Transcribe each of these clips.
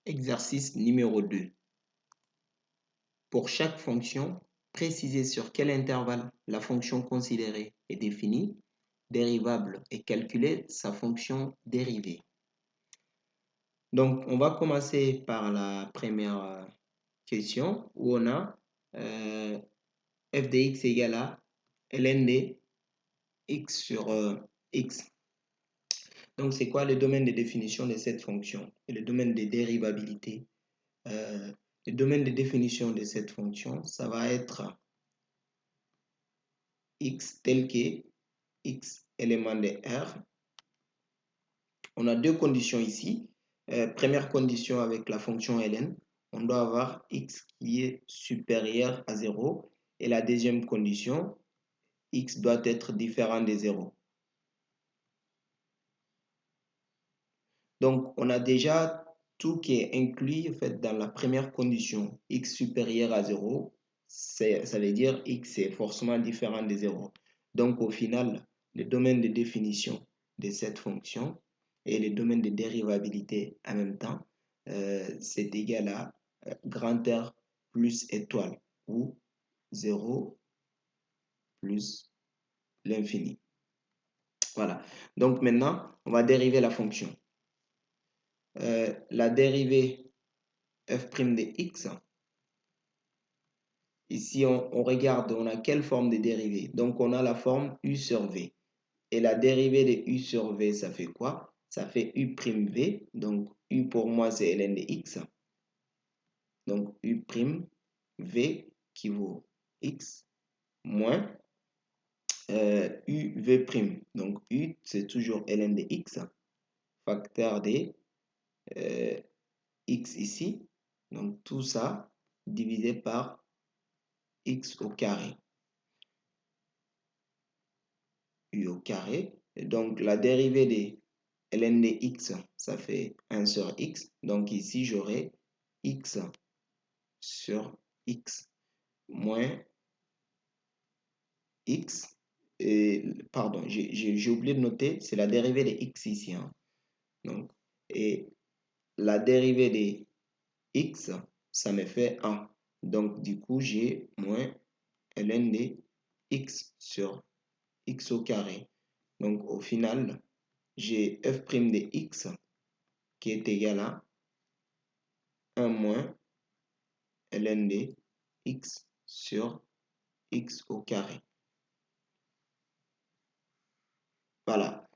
Exercice numéro 2. Pour chaque fonction, précisez sur quel intervalle la fonction considérée est définie, dérivable et calculer sa fonction dérivée. Donc, on va commencer par la première question où on a f de x égale à ln de x sur x. Donc, c'est quoi le domaine de définition de cette fonction et le domaine de dérivabilité? Le domaine de définition de cette fonction, ça va être x tel que x élément de R. On a deux conditions ici. Première condition avec la fonction ln, on doit avoir x qui est supérieur à 0. Et la deuxième condition, x doit être différent de 0. Donc, on a déjà tout qui est inclus en fait, dans la première condition, x supérieur à 0. Ça veut dire x est forcément différent de 0. Donc, au final, le domaine de définition de cette fonction et le domaine de dérivabilité en même temps, c'est égal à grand R plus étoile ou 0 plus l'infini. Voilà. Donc maintenant, on va dériver la fonction. La dérivée f' de x, ici on regarde, on a quelle forme de dérivée? Donc on a la forme u sur v. Et la dérivée de u sur v, ça fait quoi? Ça fait u'v. Donc u pour moi c'est ln de x. Donc u'v qui vaut x moins uv'. Donc u c'est toujours ln de x, facteur de x ici. Donc tout ça divisé par x au carré. U au carré. Et donc la dérivée de ln de x, ça fait 1 sur x. Donc ici j'aurai x sur x moins x. Et, pardon, j'ai oublié de noter, c'est la dérivée de x ici. Hein. Donc, et la dérivée de x, ça me fait 1. Donc du coup, j'ai moins ln de x sur x au carré. Donc au final, j'ai f' de x qui est égal à 1 moins ln de x sur x au carré. Voilà.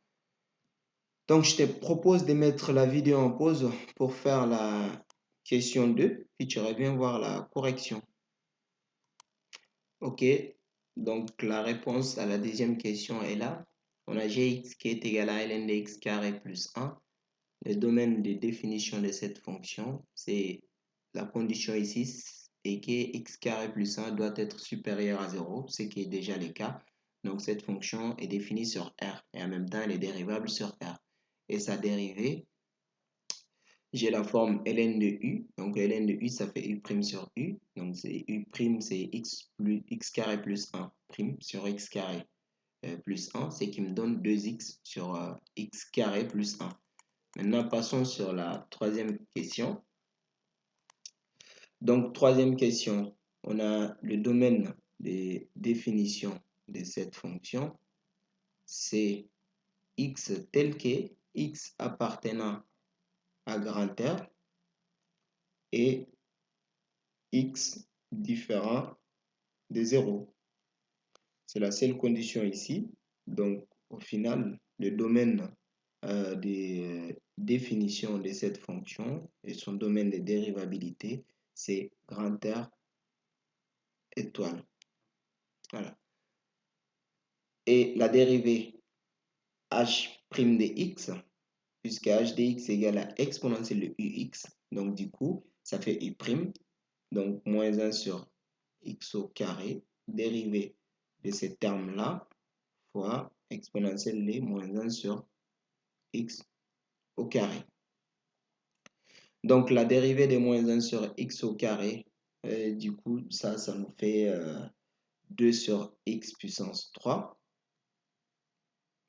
Donc je te propose de mettre la vidéo en pause pour faire la question 2, puis tu reviens voir la correction. Ok, donc la réponse à la deuxième question est là. On a gx qui est égal à ln de x carré plus 1. Le domaine de définition de cette fonction, c'est la condition ici, et que x carré plus 1 doit être supérieur à 0, ce qui est déjà le cas. Donc cette fonction est définie sur R et en même temps elle est dérivable sur R. Et sa dérivée, j'ai la forme ln de u. Donc ln de u, ça fait u' sur u. Donc c'est u', c'est x carré plus 1' sur x carré plus 1, ce qui me donne 2x sur x carré plus 1. Maintenant, passons sur la troisième question. Donc, troisième question, on a le domaine de définition de cette fonction. C'est x tel que x appartenant à grand R et x différent de 0. C'est la seule condition ici. Donc, au final, le domaine de définition de cette fonction et son domaine de dérivabilité, c'est grand R étoile. Voilà. Et la dérivée h' de x, puisque h de x égale à exponentielle de ux. Donc, du coup, ça fait u'. Donc, moins 1 sur x au carré, dérivée de ce terme-là, fois exponentielle de moins 1 sur x au carré. Donc, la dérivée de moins 1 sur x au carré, du coup, ça nous fait 2 sur x puissance 3.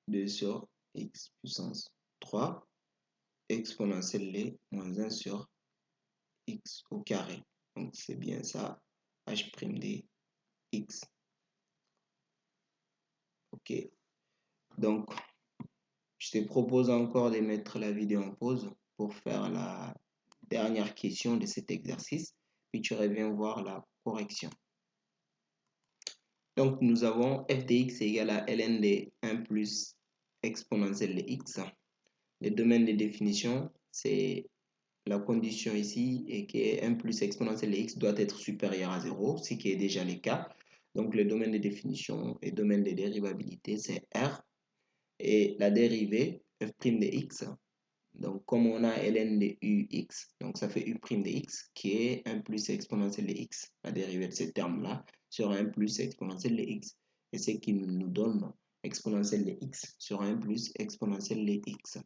2 sur x puissance 3 exponentielle de moins 1 sur x au carré. Donc, c'est bien ça, h' de x. Ok. Donc, je te propose encore de mettre la vidéo en pause pour faire la dernière question de cet exercice. Puis tu reviens voir la correction. Donc, nous avons f de x égale à ln de 1 plus exponentielle de x. Le domaine de définition, c'est la condition ici est que 1 plus exponentielle de x doit être supérieur à 0, ce qui est déjà le cas. Donc, le domaine de définition et domaine de dérivabilité, c'est R. Et la dérivée, f' de x, donc comme on a ln de ux, donc ça fait u' de x, qui est 1 plus exponentielle de x. La dérivée de ce terme-là sera 1 plus exponentielle de x. Et ce qui nous donne exponentielle de x sur 1 plus exponentielle de x.